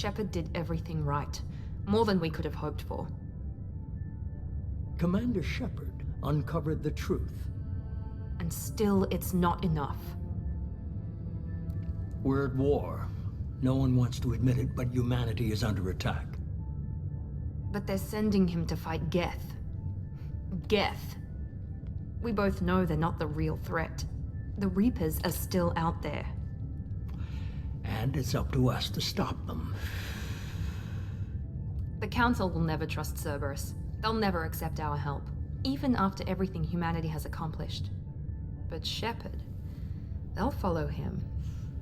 Shepard did everything right. More than we could have hoped for. Commander Shepard uncovered the truth. And still, it's not enough. We're at war. No one wants to admit it, but humanity is under attack. But they're sending him to fight Geth. Geth. We both know they're not the real threat. The Reapers are still out there. And it's up to us to stop them. The Council will never trust Cerberus. They'll never accept our help, even after everything humanity has accomplished. But Shepard, they'll follow him.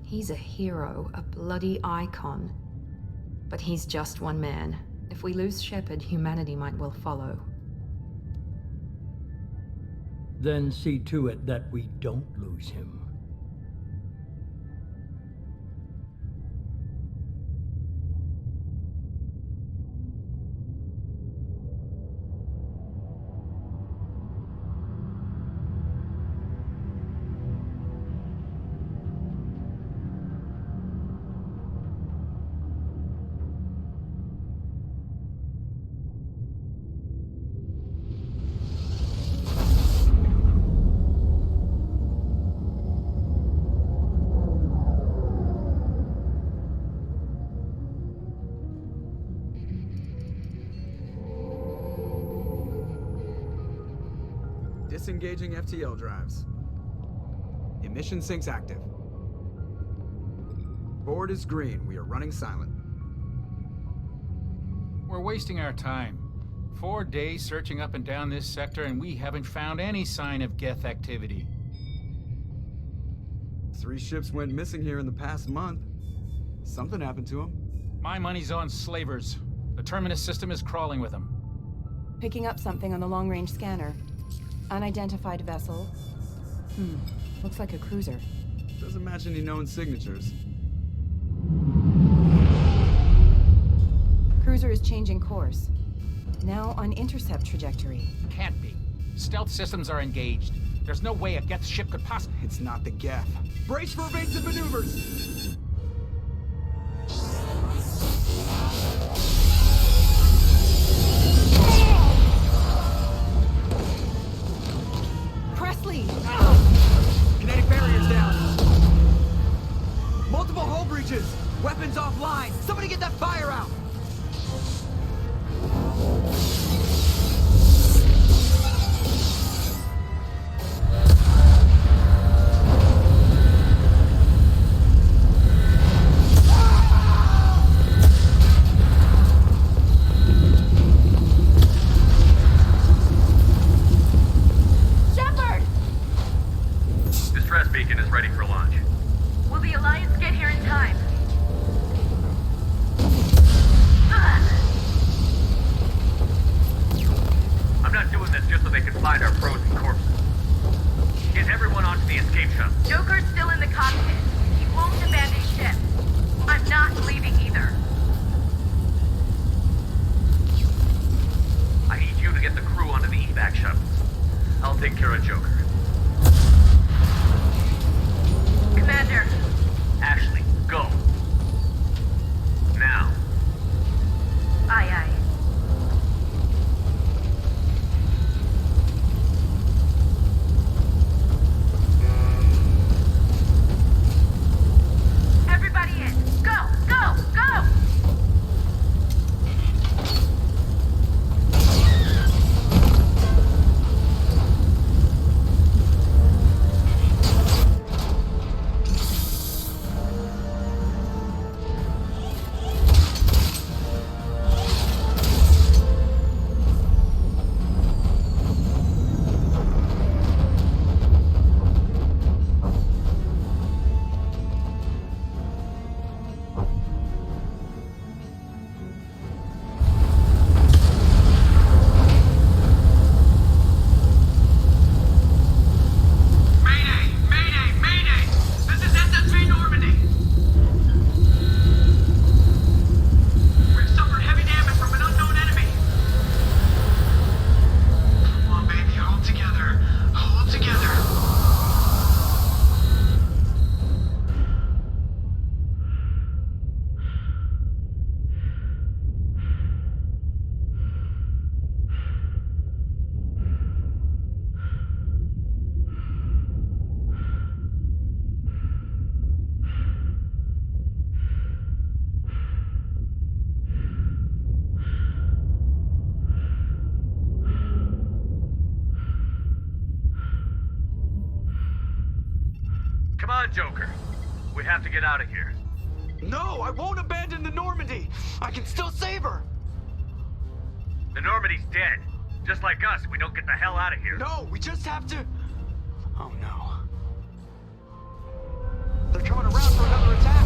He's a hero, a bloody icon. But he's just one man. If we lose Shepard, humanity might well follow. Then see to it that we don't lose him. Disengaging FTL drives. Emission sinks active. Board is green. We are running silent. We're wasting our time. 4 days searching up and down this sector, and we haven't found any sign of Geth activity. 3 ships went missing here in the past month. Something happened to them. My money's on slavers. The Terminus system is crawling with them. Picking up something on the long-range scanner. Unidentified vessel. Looks like a cruiser. Doesn't match any known signatures. Cruiser is changing course. Now on intercept trajectory. Can't be. Stealth systems are engaged. There's no way a Geth ship could possibly... It's not the Geth. Brace for evasive maneuvers! Presley! Kinetic barriers down. Multiple hull breaches. Weapons offline. Somebody get that fire out. Beacon is ready for launch. Will the Alliance get here in time? on, Joker. We have to get out of here. No, I won't abandon the Normandy. I can still save her. The Normandy's dead. Just like us, we don't get the hell out of here. No, we just have to... Oh no. They're coming around for another attack.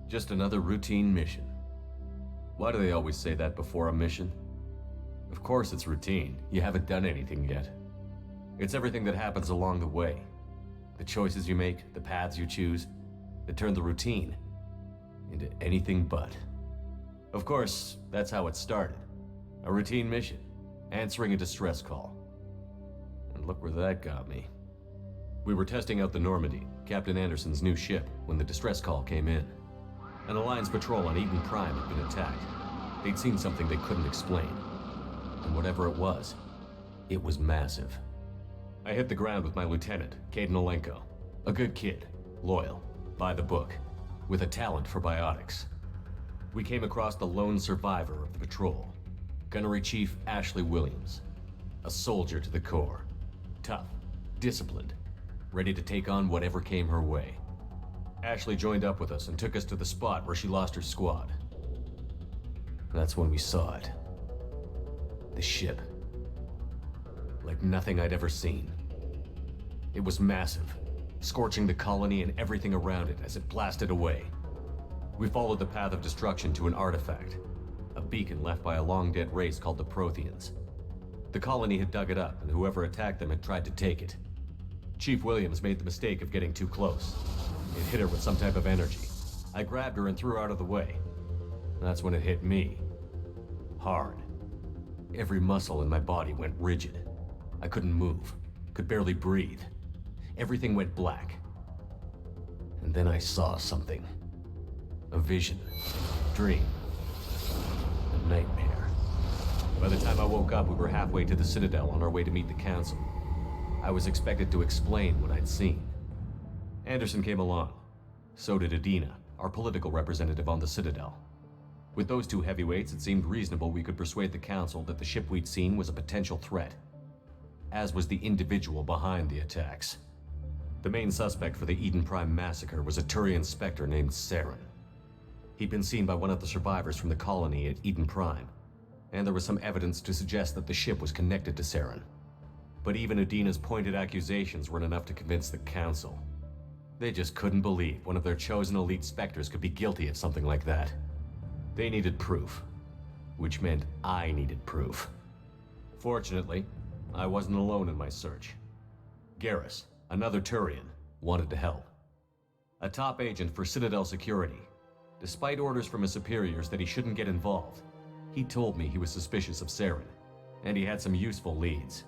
Just another routine mission. Why do they always say that before a mission? Of course it's routine. You haven't done anything yet. It's everything that happens along the way. The choices you make, the paths you choose, that turn the routine into anything but. Of course, that's how it started. A routine mission, answering a distress call. And look where that got me. We were testing out the Normandy, Captain Anderson's new ship, when the distress call came in. An Alliance patrol on Eden Prime had been attacked. They'd seen something they couldn't explain. And whatever it was massive. I hit the ground with my lieutenant, Caden Olenko. A good kid, loyal, by the book, with a talent for biotics. We came across the lone survivor of the patrol, Gunnery Chief Ashley Williams. A soldier to the core. Tough, disciplined, ready to take on whatever came her way. Ashley joined up with us and took us to the spot where she lost her squad. That's when we saw it. The ship. Like nothing I'd ever seen. It was massive, scorching the colony and everything around it as it blasted away. We followed the path of destruction to an artifact, a beacon left by a long-dead race called the Protheans. The colony had dug it up, and whoever attacked them had tried to take it. Chief Williams made the mistake of getting too close. It hit her with some type of energy. I grabbed her and threw her out of the way. That's when it hit me. Hard. Every muscle in my body went rigid. I couldn't move, could barely breathe. Everything went black. And then I saw something. A vision. Dream. A nightmare. By the time I woke up, we were halfway to the Citadel on our way to meet the Council. I was expected to explain what I'd seen. Anderson came along. So did Adina, our political representative on the Citadel. With those two heavyweights, it seemed reasonable we could persuade the Council that the ship we'd seen was a potential threat, as was the individual behind the attacks. The main suspect for the Eden Prime massacre was a Turian Spectre named Saren. He'd been seen by one of the survivors from the colony at Eden Prime, and there was some evidence to suggest that the ship was connected to Saren. But even Adina's pointed accusations weren't enough to convince the Council. They just couldn't believe one of their chosen elite Spectres could be guilty of something like that. They needed proof, which meant I needed proof. Fortunately, I wasn't alone in my search. Garrus, another Turian, wanted to help. A top agent for Citadel Security. Despite orders from his superiors that he shouldn't get involved, he told me he was suspicious of Saren, and he had some useful leads.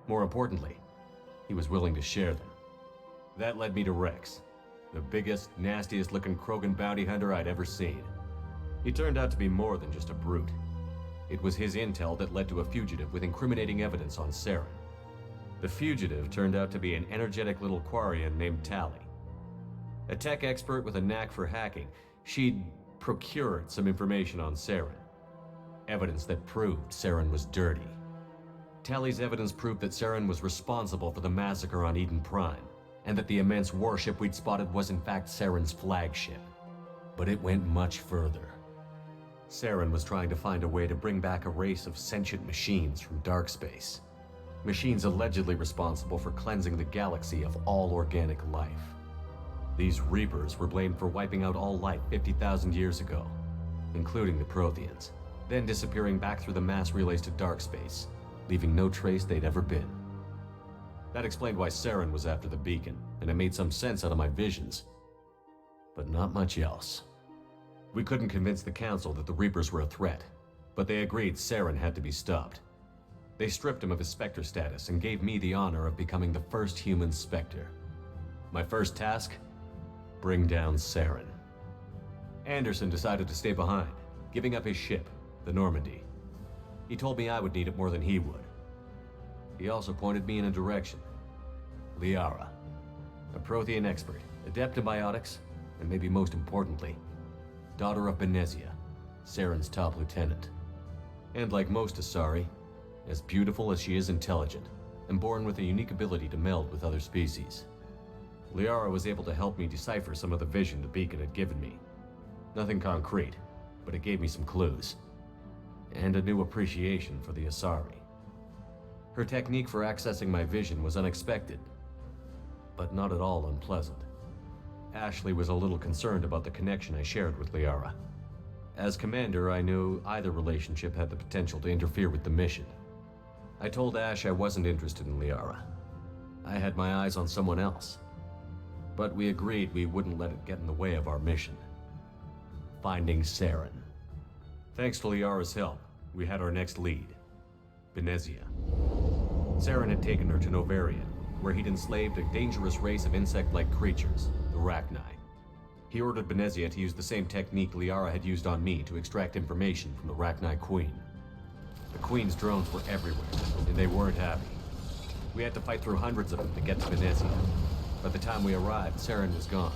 More importantly, he was willing to share them. That led me to Rex, the biggest, nastiest looking Krogan bounty hunter I'd ever seen. He turned out to be more than just a brute. It was his intel that led to a fugitive with incriminating evidence on Saren. The fugitive turned out to be an energetic little Quarian named Tali. A tech expert with a knack for hacking, she'd procured some information on Saren. Evidence that proved Saren was dirty. Tali's evidence proved that Saren was responsible for the massacre on Eden Prime, and that the immense warship we'd spotted was in fact Saren's flagship. But it went much further. Saren was trying to find a way to bring back a race of sentient machines from dark space. Machines allegedly responsible for cleansing the galaxy of all organic life. These Reapers were blamed for wiping out all life 50,000 years ago, including the Protheans, then disappearing back through the mass relays to dark space, leaving no trace they'd ever been. That explained why Saren was after the beacon, and it made some sense out of my visions. But not much else. We couldn't convince the Council that the Reapers were a threat, but they agreed Saren had to be stopped. They stripped him of his Spectre status and gave me the honor of becoming the first human Spectre. My first task? Bring down Saren. Anderson decided to stay behind, giving up his ship, the Normandy. He told me I would need it more than he would. He also pointed me in a direction. Liara, a Prothean expert, adept in biotics, and maybe most importantly, daughter of Benezia, Saren's top lieutenant. And like most Asari, as beautiful as she is intelligent, and born with a unique ability to meld with other species. Liara was able to help me decipher some of the vision the beacon had given me. Nothing concrete, but it gave me some clues. And a new appreciation for the Asari. Her technique for accessing my vision was unexpected, but not at all unpleasant. Ashley was a little concerned about the connection I shared with Liara. As commander, I knew either relationship had the potential to interfere with the mission. I told Ash I wasn't interested in Liara. I had my eyes on someone else. But we agreed we wouldn't let it get in the way of our mission. Finding Saren. Thanks to Liara's help, we had our next lead, Benezia. Saren had taken her to Novaria, where he'd enslaved a dangerous race of insect-like creatures, the Rachni. He ordered Benezia to use the same technique Liara had used on me to extract information from the Rachni Queen. The Queen's drones were everywhere, and they weren't happy. We had to fight through hundreds of them to get to Benezia. By the time we arrived, Saren was gone,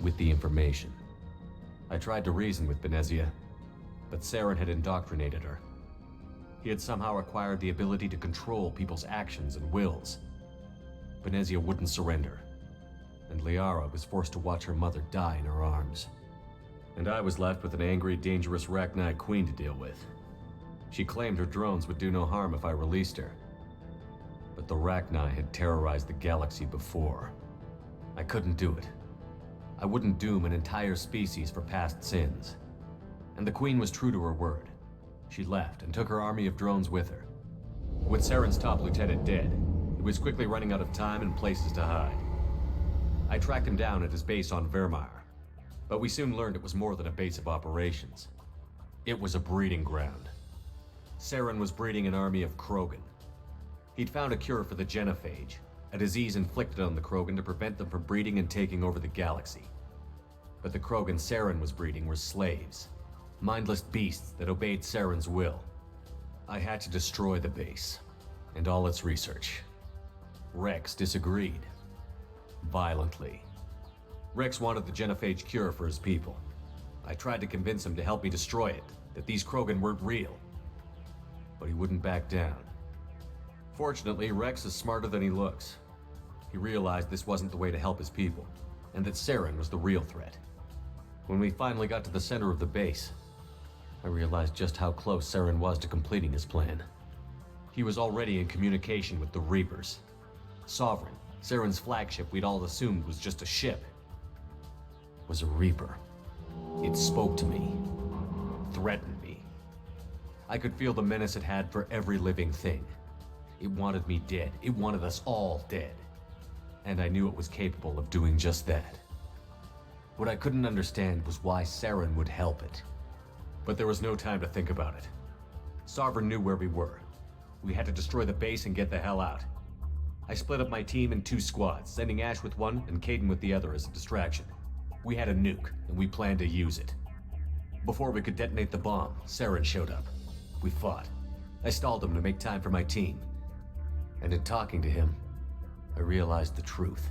with the information. I tried to reason with Benezia, but Saren had indoctrinated her. He had somehow acquired the ability to control people's actions and wills. Benezia wouldn't surrender, and Liara was forced to watch her mother die in her arms. And I was left with an angry, dangerous Rachni Queen to deal with. She claimed her drones would do no harm if I released her. But the Rachni had terrorized the galaxy before. I couldn't do it. I wouldn't doom an entire species for past sins. And the Queen was true to her word. She left and took her army of drones with her. With Saren's top lieutenant dead, he was quickly running out of time and places to hide. I tracked him down at his base on Vermeer, but we soon learned it was more than a base of operations. It was a breeding ground. Saren was breeding an army of Krogan. He'd found a cure for the genophage, a disease inflicted on the Krogan to prevent them from breeding and taking over the galaxy. But the Krogan Saren was breeding were slaves, mindless beasts that obeyed Saren's will. I had to destroy the base, and all its research. Rex disagreed. Violently. Rex wanted the genophage cure for his people. I tried to convince him to help me destroy it, that these Krogan weren't real. But he wouldn't back down. Fortunately, Rex is smarter than he looks. He realized this wasn't the way to help his people, and that Saren was the real threat. When we finally got to the center of the base, I realized just how close Saren was to completing his plan. He was already in communication with the Reapers. Sovereign, Saren's flagship we'd all assumed was just a ship, was a Reaper. It spoke to me, threatened me. I could feel the menace it had for every living thing. It wanted me dead. It wanted us all dead. And I knew it was capable of doing just that. What I couldn't understand was why Saren would help it. But there was no time to think about it. Sovereign knew where we were. We had to destroy the base and get the hell out. I split up my team in 2 squads, sending Ash with one and Caden with the other as a distraction. We had a nuke, and we planned to use it. Before we could detonate the bomb, Saren showed up. We fought. I stalled him to make time for my team. And in talking to him, I realized the truth.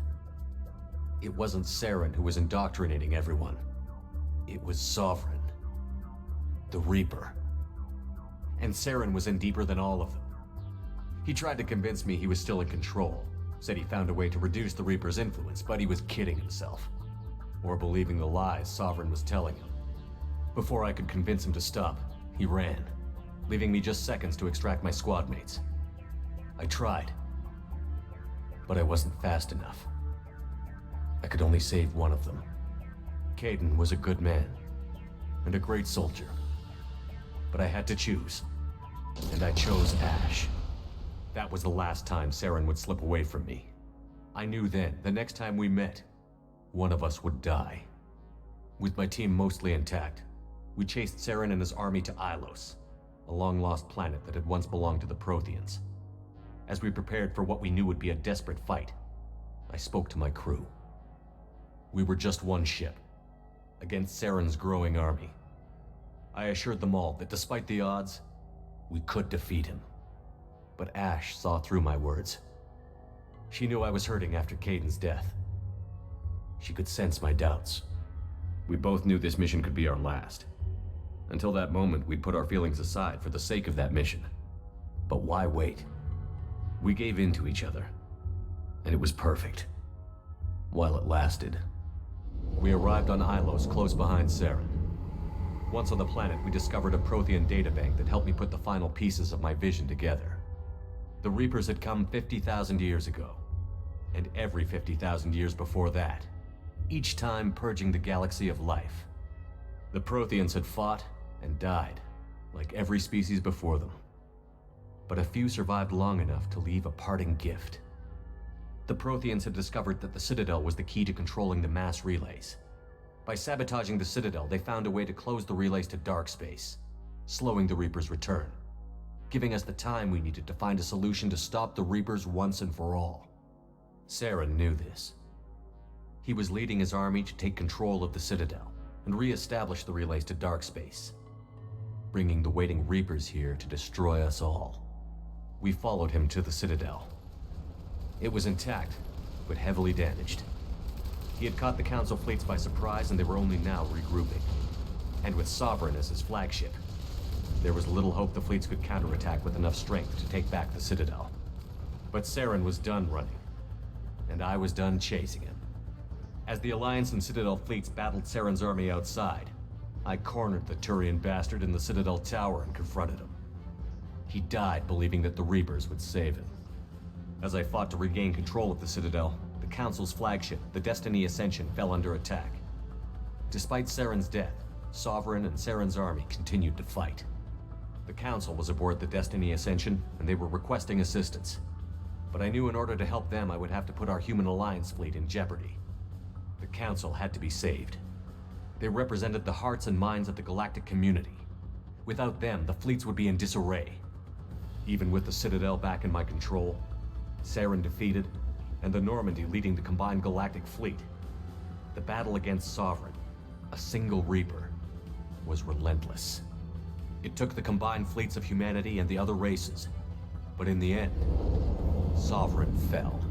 It wasn't Saren who was indoctrinating everyone. It was Sovereign. The Reaper. And Saren was in deeper than all of them. He tried to convince me he was still in control. Said he found a way to reduce the Reaper's influence, but he was kidding himself. Or believing the lies Sovereign was telling him. Before I could convince him to stop, he ran, leaving me just seconds to extract my squad mates. I tried, but I wasn't fast enough. I could only save one of them. Caden was a good man, and a great soldier. But I had to choose, and I chose Ash. That was the last time Saren would slip away from me. I knew then, the next time we met, one of us would die. With my team mostly intact, we chased Saren and his army to Ilos, a long-lost planet that had once belonged to the Protheans. As we prepared for what we knew would be a desperate fight, I spoke to my crew. We were just one ship, against Saren's growing army. I assured them all that despite the odds, we could defeat him. But Ash saw through my words. She knew I was hurting after Caden's death. She could sense my doubts. We both knew this mission could be our last. Until that moment, we'd put our feelings aside for the sake of that mission. But why wait? We gave in to each other, and it was perfect. While it lasted. We arrived on Ilos close behind Saren. Once on the planet, we discovered a Prothean databank that helped me put the final pieces of my vision together. The Reapers had come 50,000 years ago, and every 50,000 years before that, each time purging the galaxy of life. The Protheans had fought and died, like every species before them. But a few survived long enough to leave a parting gift. The Protheans had discovered that the Citadel was the key to controlling the mass relays. By sabotaging the Citadel, they found a way to close the relays to dark space, slowing the Reaper's return, giving us the time we needed to find a solution to stop the Reapers once and for all. Saren knew this. He was leading his army to take control of the Citadel and re-establish the relays to dark space, bringing the waiting Reapers here to destroy us all. We followed him to the Citadel. It was intact, but heavily damaged. He had caught the Council fleets by surprise, and they were only now regrouping. And with Sovereign as his flagship, there was little hope the fleets could counterattack with enough strength to take back the Citadel. But Saren was done running, and I was done chasing him. As the Alliance and Citadel fleets battled Saren's army outside, I cornered the Turian bastard in the Citadel tower and confronted him. He died believing that the Reapers would save him. As I fought to regain control of the Citadel, the Council's flagship, the Destiny Ascension, fell under attack. Despite Saren's death, Sovereign and Saren's army continued to fight. The Council was aboard the Destiny Ascension, and they were requesting assistance. But I knew in order to help them, I would have to put our human Alliance fleet in jeopardy. The Council had to be saved. They represented the hearts and minds of the galactic community. Without them, the fleets would be in disarray. Even with the Citadel back in my control, Saren defeated, and the Normandy leading the combined galactic fleet, the battle against Sovereign, a single Reaper, was relentless. It took the combined fleets of humanity and the other races, but in the end, Sovereign fell.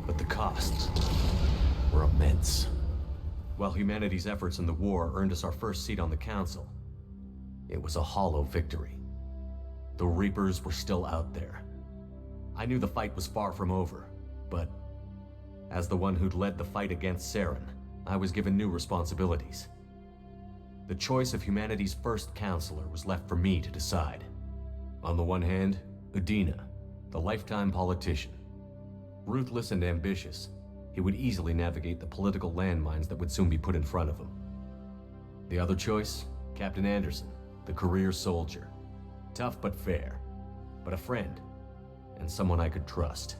But the costs were immense. While humanity's efforts in the war earned us our first seat on the Council, it was a hollow victory. The Reapers were still out there. I knew the fight was far from over, but as the one who'd led the fight against Saren, I was given new responsibilities. The choice of humanity's first counselor was left for me to decide. On the one hand, Udina, the lifetime politician. Ruthless and ambitious, he would easily navigate the political landmines that would soon be put in front of him. The other choice, Captain Anderson, the career soldier. Tough but fair, but a friend, and someone I could trust.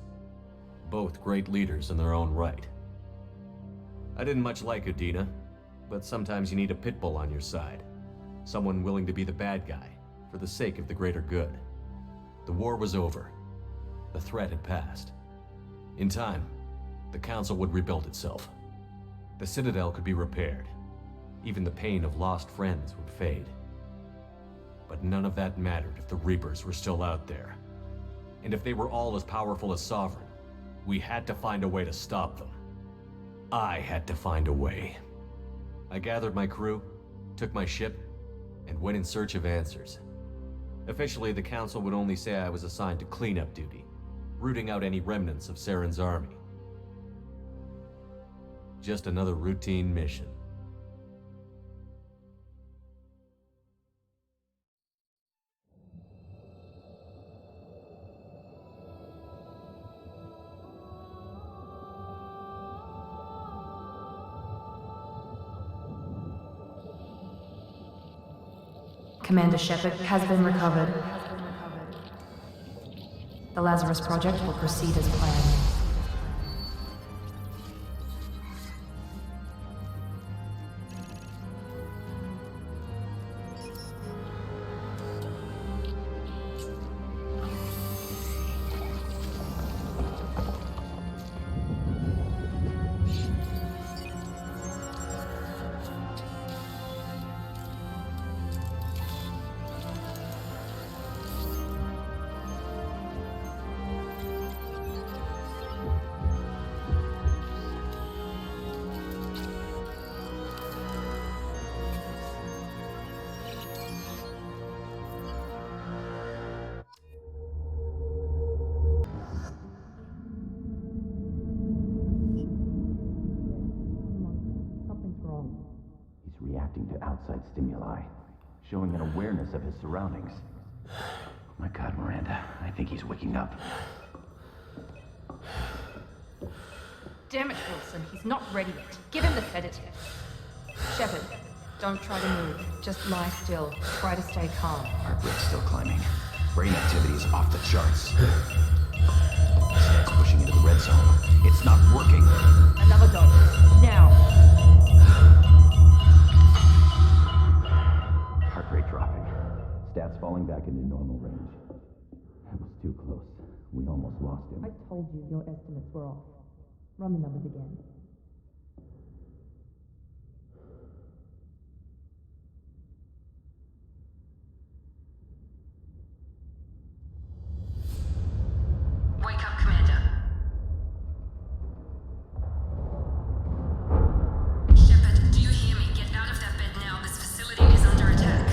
Both great leaders in their own right. I didn't much like Udina, but sometimes you need a pit bull on your side. Someone willing to be the bad guy, for the sake of the greater good. The war was over. The threat had passed. In time, the Council would rebuild itself. The Citadel could be repaired. Even the pain of lost friends would fade. But none of that mattered if the Reapers were still out there. And if they were all as powerful as Sovereign, we had to find a way to stop them. I had to find a way. I gathered my crew, took my ship, and went in search of answers. Officially, the Council would only say I was assigned to cleanup duty, rooting out any remnants of Saren's army. Just another routine mission. Commander Shepard has been recovered. The Lazarus Project will proceed as planned. Reacting to outside stimuli, showing an awareness of his surroundings. Oh my God, Miranda, I think he's waking up. Damn it, Wilson, he's not ready yet. Give him the sedative. Shepard, don't try to move. Just lie still. Try to stay calm. Heart rate's still climbing. Brain activity is off the charts. It's pushing into the red zone. It's not working. Another dose. Now. Rate dropping. Stats falling back into normal range. That was too close. We almost lost him. I told you your estimates were off. Run the numbers again. Wake up, Commander. Shepard, do you hear me? Get out of that bed now. This facility is under attack.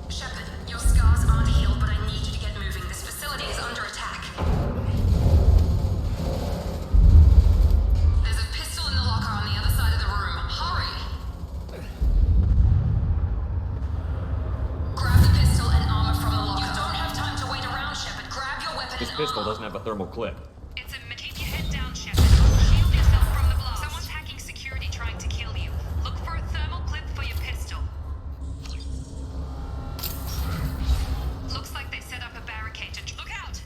Shepard, your scars aren't healed, but I need you to get moving. This facility is under attack. There's a pistol in the locker on the other side of the room. Hurry! Grab the pistol and armor from the locker. You don't have time to wait around, Shepard. Grab your weapon This and pistol armor. doesn't have a thermal clip. It's a keep your head down, Shepard. Shield yourself from the blast. Someone's hacking security trying to kill you. Look for a thermal clip for your pistol. Looks like they set up a barricade to look out!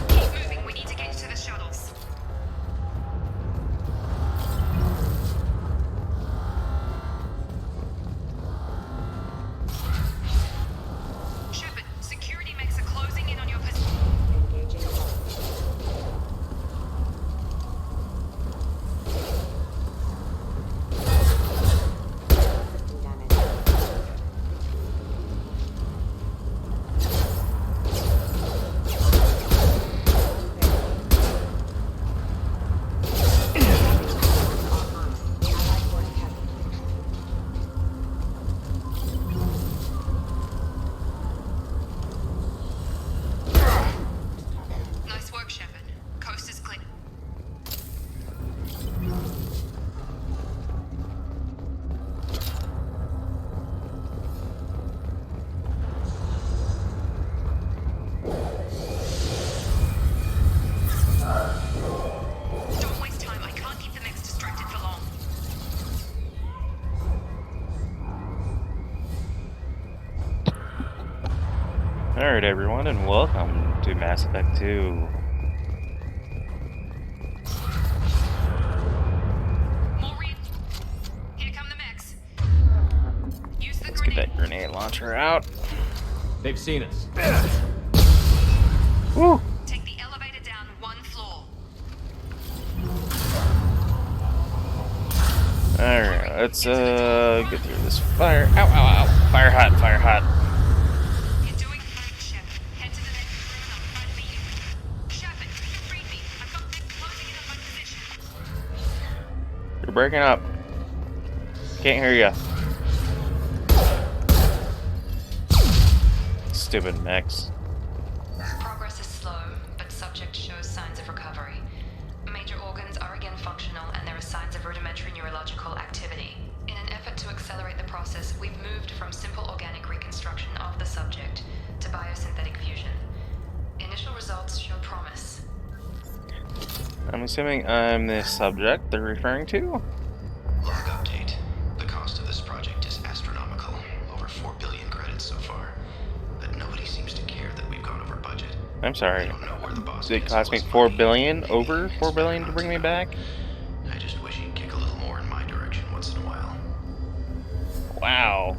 Keep moving, we need to get you to the shuttles. Shepard, security mechs are closing in on your position. Engaging. Nice work, Shepard. Coast is clear. Don't waste time. I can't keep the mechs distracted for long. Alright everyone, and welcome to Mass Effect 2. Maureen, here come the mechs. Use the Let's get grenade. that grenade launcher out. They've seen us. Woo! Take the elevator down 1 floor. Alright, let's get through this fire. Ow, ow, ow. Fire hot, fire hot. You're doing great, Shepard. Head to the next room and I'll try to meet you. Shepard, can you read me? I've got things closing in on my position. You're breaking up. Can't hear ya. Stupid mechs. Progress is slow, but subject shows signs of recovery. Major organs are again functional, and there are signs of rudimentary neurological activity. In an effort to accelerate the process, we've moved from simple organic reconstruction of the subject to biosynthetic fusion. Initial results show promise. I'm assuming I'm the subject they're referring to. Log update. The cost of this project is astronomical. Over 4 billion credits so far. But nobody seems to care that we've gone over budget. I'm sorry. I don't know where the boss Did it gets cost me all his 4 money. billion? Maybe Over he 4 makes billion to better bring me odds back? now. I just wish he'd kick a little more in my direction once in a while. Wow.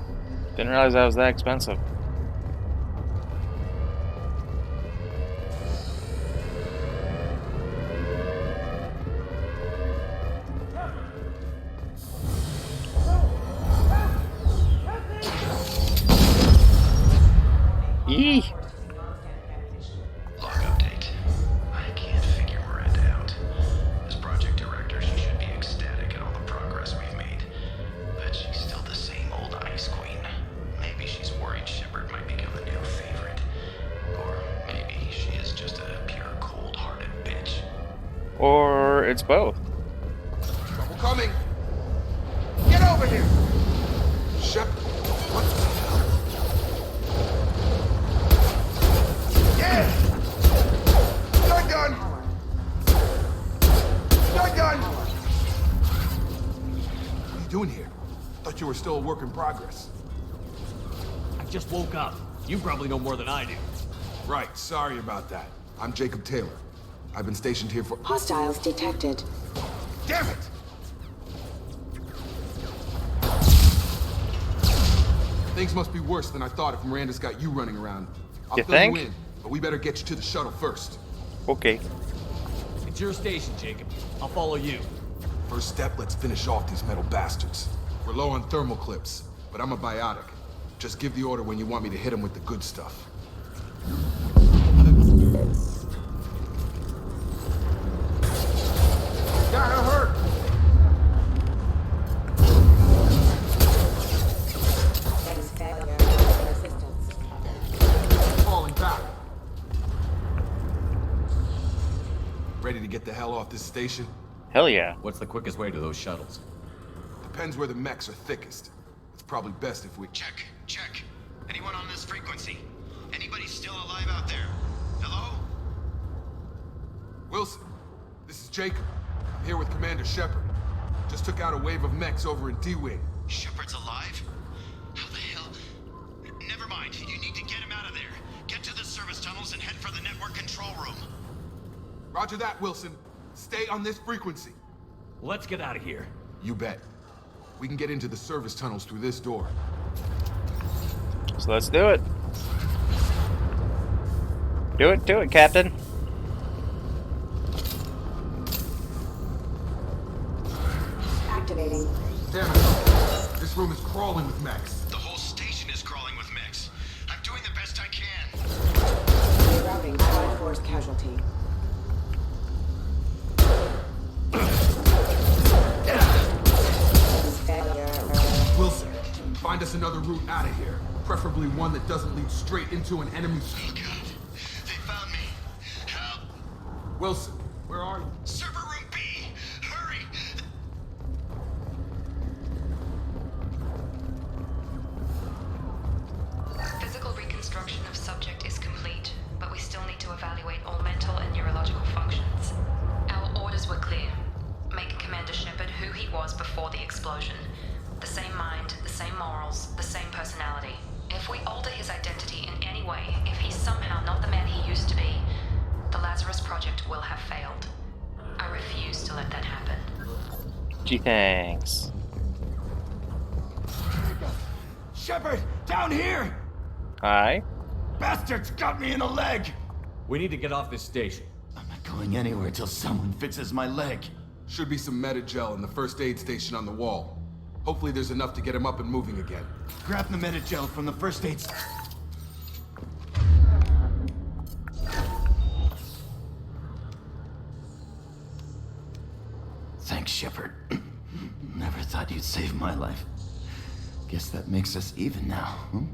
Didn't realize that was that expensive. Eee. Log update. I can't figure Miranda out. As project director, she should be ecstatic at all the progress we've made. But she's still the same old ice queen. Maybe she's worried Shepard might become a new favorite. Or maybe she is just a pure cold-hearted bitch. Or it's both. Trouble coming! Get over here! Shepard, what the hell? Yeah! You're done! You're done! What are you doing here? Thought you were still a work in progress. I just woke up. You probably know more than I do. Right, sorry about that. I'm Jacob Taylor. I've been stationed here for— Hostiles detected. Damn it! Things must be worse than I thought if Miranda's got you running around. I'll You fill think? you in, but we better get you to the shuttle first. Okay. It's your station, Jacob. I'll follow you. First step, let's finish off these metal bastards. We're low on thermal clips, but I'm a biotic. Just give the order when you want me to hit them with the good stuff. Gotta hurt! Falling back. Ready to get the hell off this station? Hell yeah. What's the quickest way to those shuttles? Depends where the mechs are thickest. It's probably best if we— Check. Anyone on this frequency? Anybody still alive out there? Hello? Wilson, this is Jacob. I'm here with Commander Shepard. Just took out a wave of mechs over in D-Wing. Shepard's alive? How the hell? Never mind. You need to get him out of there. Get to the service tunnels and head for the network control room. Roger that, Wilson. Stay on this frequency. Let's get out of here. You bet. We can get into the service tunnels through this door. So let's do it. Do it, Captain. Activating. Damn it. This room is crawling with mechs. The whole station is crawling with mechs. I'm doing the best I can. Rerouting Squad Force casualty. Wilson, find us another route out of here. Preferably one that doesn't lead straight into an enemy— Oh god. They found me. Help. Wilson, where are you? Server room B. Hurry. Physical reconstruction of subject is complete, but we still need to evaluate all mental and neurological functions. Our orders were clear. Make Commander Shepard who he was before the explosion. The same mind, the same morals, the same personality. If we alter his identity in any way, if he's somehow not the man he used to be, the Lazarus Project will have failed. I refuse to let that happen. Gee, thanks. Shepard, down here! Hi. Bastards got me in the leg! We need to get off this station. I'm not going anywhere till someone fixes my leg. Should be some Medi-gel in the first aid station on the wall. Hopefully there's enough to get him up and moving again. Grab the Medi-gel from the first aid. Thanks, Shepard. Never thought you'd save my life. Guess that makes us even now, hmm?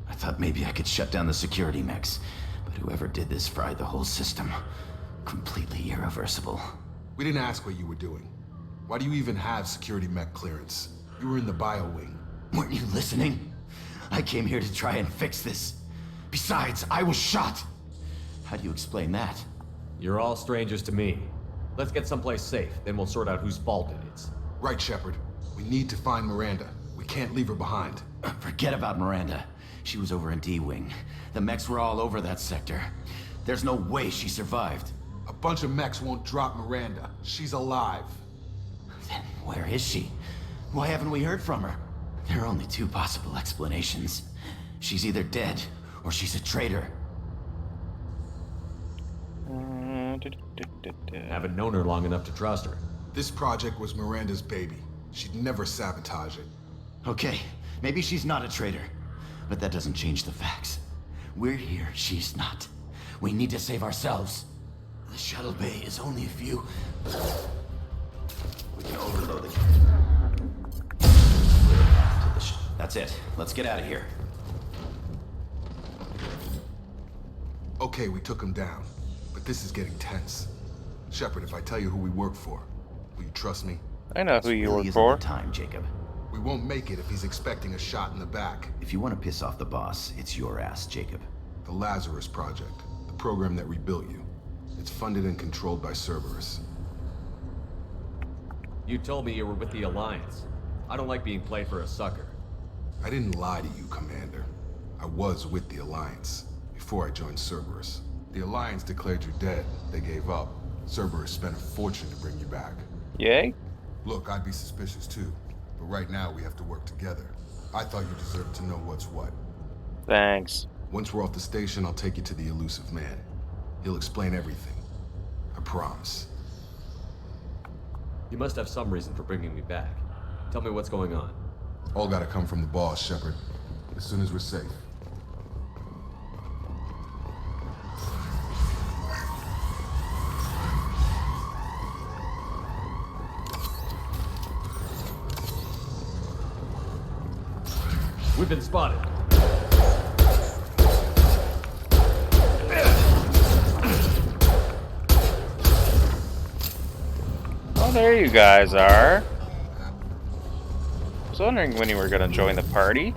I thought maybe I could shut down the security mechs, but whoever did this fried the whole system. Completely irreversible. We didn't ask what you were doing. Why do you even have security mech clearance? You were in the bio wing. Weren't you listening? I came here to try and fix this. Besides, I was shot. How do you explain that? You're all strangers to me. Let's get someplace safe, then we'll sort out whose fault it is. Right, Shepard. We need to find Miranda. We can't leave her behind. Forget about Miranda. She was over in D-Wing. The mechs were all over that sector. There's no way she survived. A bunch of mechs won't drop Miranda. She's alive. Then where is she? Why haven't we heard from her? There are only two possible explanations. She's either dead, or she's a traitor. Haven't known her long enough to trust her. This project was Miranda's baby. She'd never sabotage it. Okay, maybe she's not a traitor. But that doesn't change the facts. We're here, she's not. We need to save ourselves. The shuttle bay is only a few. We can overload it. That's it. Let's get out of here. Okay, we took him down. But this is getting tense. Shepard, if I tell you who we work for, will you trust me? I know who you Really work isn't for. the time, Jacob. We won't make it if he's expecting a shot in the back. If you want to piss off the boss, it's your ass, Jacob. The Lazarus Project, the program that rebuilt you. It's funded and controlled by Cerberus. You told me you were with the Alliance. I don't like being played for a sucker. I didn't lie to you, Commander. I was with the Alliance, before I joined Cerberus. The Alliance declared you dead. They gave up. Cerberus spent a fortune to bring you back. Yay? Look, I'd be suspicious too. But right now, we have to work together. I thought you deserved to know what's what. Thanks. Once we're off the station, I'll take you to the elusive man. He'll explain everything. I promise. You must have some reason for bringing me back. Tell me what's going on. All gotta come from the boss, Shepard. As soon as we're safe. We've been spotted. Oh, there you guys are. I was wondering when you were going to join the party.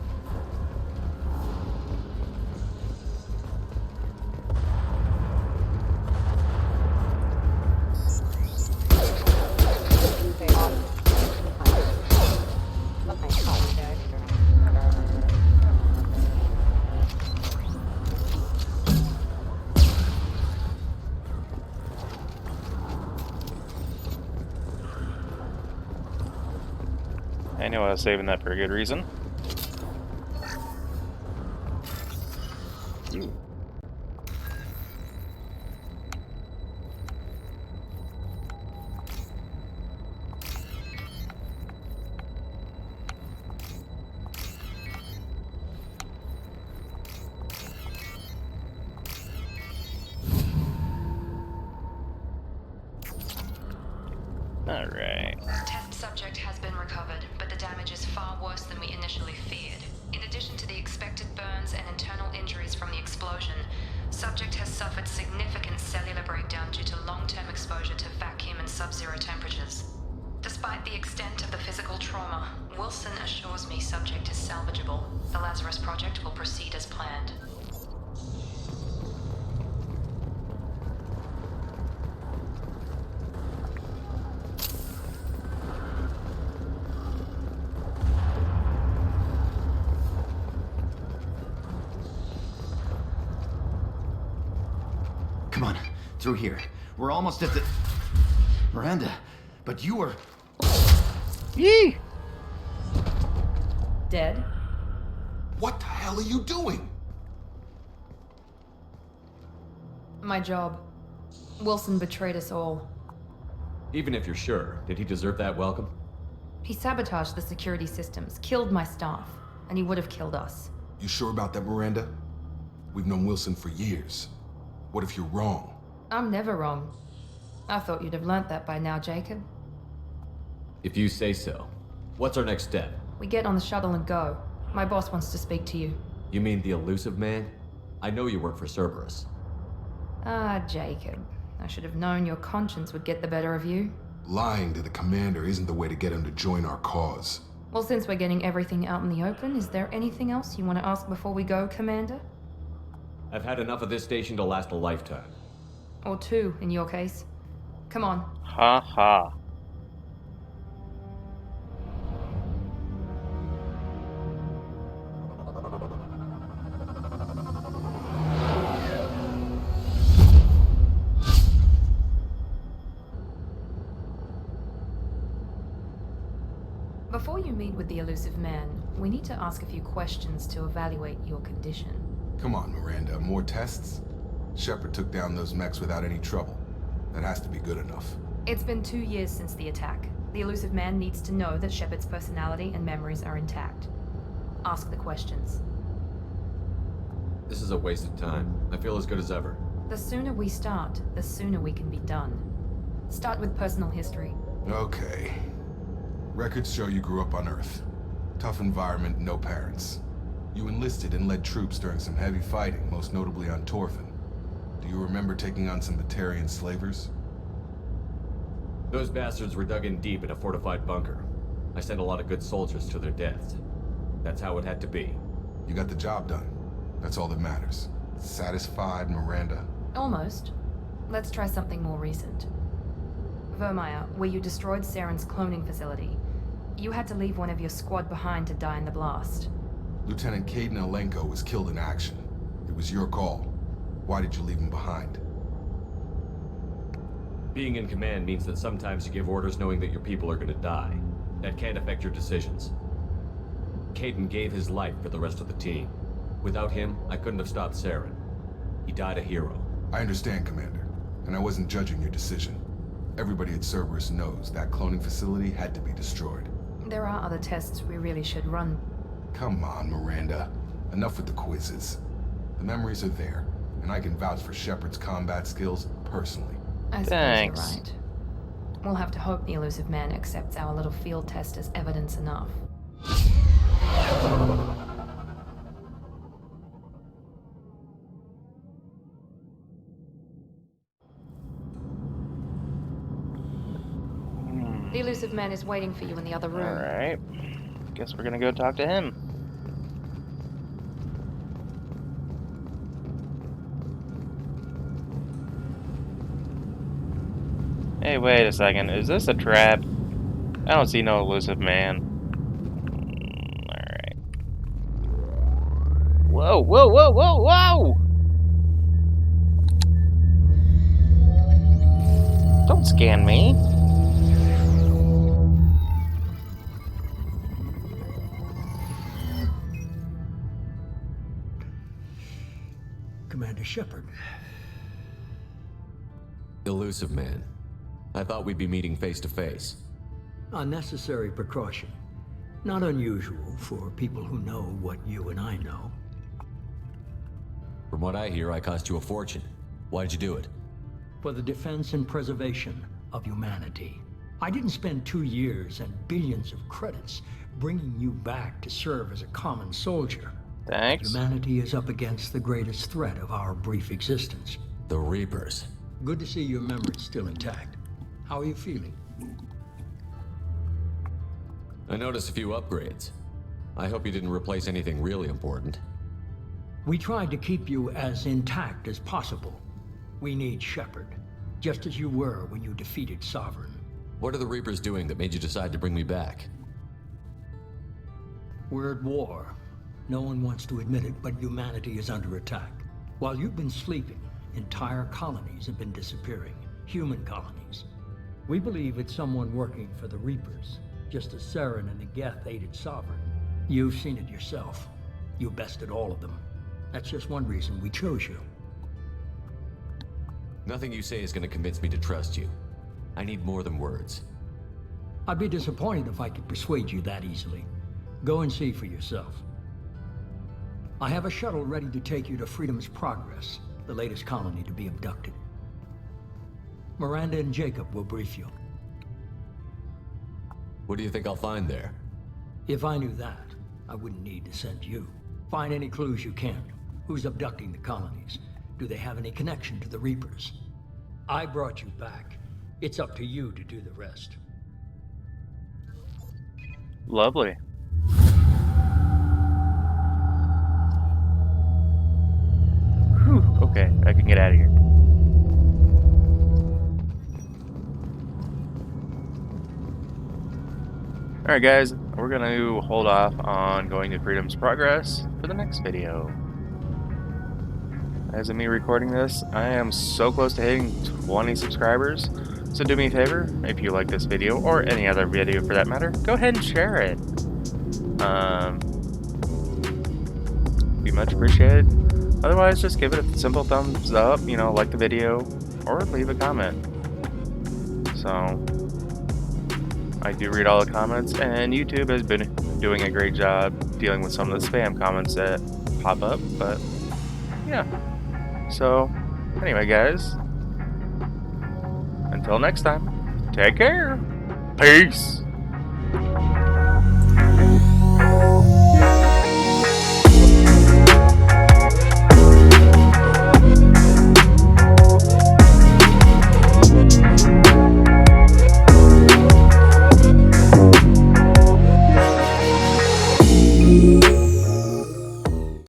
I knew I was saving that for a good reason. Ooh. All right. Test subject has been recovered, but the damage is far worse than we initially feared. In addition to the expected burns and internal injuries from the explosion, subject has suffered significant cellular breakdown due to long-term exposure to vacuum and sub-zero temperatures. Despite the extent of the physical trauma, Wilson assures me subject is salvageable. The Lazarus Project will proceed as planned. Come on, through here. We're almost at the... Miranda, but you were... Yee! Dead? What the hell are you doing? My job. Wilson betrayed us all. Even if you're sure, did he deserve that welcome? He sabotaged the security systems, killed my staff, and he would have killed us. You sure about that, Miranda? We've known Wilson for years. What if you're wrong? I'm never wrong. I thought you'd have learnt that by now, Jacob. If you say so. What's our next step? We get on the shuttle and go. My boss wants to speak to you. You mean the elusive man? I know you work for Cerberus. Ah, Jacob. I should have known your conscience would get the better of you. Lying to the commander isn't the way to get him to join our cause. Well, since we're getting everything out in the open, is there anything else you want to ask before we go, Commander? I've had enough of this station to last a lifetime. Or two, in your case. Come on. Ha ha. Before you meet with the elusive man, we need to ask a few questions to evaluate your condition. Come on, Miranda, more tests? Shepard took down those mechs without any trouble. That has to be good enough. It's been 2 years since the attack. The elusive man needs to know that Shepard's personality and memories are intact. Ask the questions. This is a waste of time. I feel as good as ever. The sooner we start, the sooner we can be done. Start with personal history. Okay. Records show you grew up on Earth. Tough environment, no parents. You enlisted and led troops during some heavy fighting, most notably on Torfin. Do you remember taking on some Batarian slavers? Those bastards were dug in deep in a fortified bunker. I sent a lot of good soldiers to their deaths. That's how it had to be. You got the job done. That's all that matters. Satisfied, Miranda? Almost. Let's try something more recent. Vermeer, where you destroyed Saren's cloning facility. You had to leave one of your squad behind to die in the blast. Lieutenant Caden Alenko was killed in action. It was your call. Why did you leave him behind? Being in command means that sometimes you give orders knowing that your people are gonna die. That can't affect your decisions. Caden gave his life for the rest of the team. Without him, I couldn't have stopped Saren. He died a hero. I understand, Commander, and I wasn't judging your decision. Everybody at Cerberus knows that cloning facility had to be destroyed. There are other tests we really should run. Come on, Miranda. Enough with the quizzes. The memories are there, and I can vouch for Shepard's combat skills personally. I suppose you're right. We'll have to hope the elusive man accepts our little field test as evidence enough. The elusive man is waiting for you in the other room. Alright. Guess we're gonna go talk to him. Hey, wait a second. Is this a trap? I don't see no elusive man. Alright. Whoa, whoa, whoa, whoa, whoa! Don't scan me. Commander Shepard. Elusive man. I thought we'd be meeting face to face. A necessary precaution. Not unusual for people who know what you and I know. From what I hear, I cost you a fortune. Why'd you do it? For the defense and preservation of humanity. I didn't spend 2 years and billions of credits bringing you back to serve as a common soldier. Thanks. Humanity is up against the greatest threat of our brief existence. The Reapers. Good to see your memory's still intact. How are you feeling? I noticed a few upgrades. I hope you didn't replace anything really important. We tried to keep you as intact as possible. We need Shepard, just as you were when you defeated Sovereign. What are the Reapers doing that made you decide to bring me back? We're at war. No one wants to admit it, but humanity is under attack. While you've been sleeping, entire colonies have been disappearing. Human colonies. We believe it's someone working for the Reapers, just as Saren and the Geth aided Sovereign. You've seen it yourself. You bested all of them. That's just one reason we chose you. Nothing you say is going to convince me to trust you. I need more than words. I'd be disappointed if I could persuade you that easily. Go and see for yourself. I have a shuttle ready to take you to Freedom's Progress, the latest colony to be abducted. Miranda and Jacob will brief you. What do you think I'll find there? If I knew that, I wouldn't need to send you. Find any clues you can. Who's abducting the colonies? Do they have any connection to the Reapers? I brought you back. It's up to you to do the rest. Lovely. Whew, okay, I can get out of here. Alright guys, we're gonna hold off on going to Freedom's Progress for the next video. As of me recording this, I am so close to hitting 20 subscribers. So do me a favor, if you like this video, or any other video for that matter, go ahead and share it. Be much appreciated. Otherwise, just give it a simple thumbs up, you know, like the video, or leave a comment. So, I do read all the comments, and YouTube has been doing a great job dealing with some of the spam comments that pop up, but yeah. So, anyway guys, until next time, take care. Peace.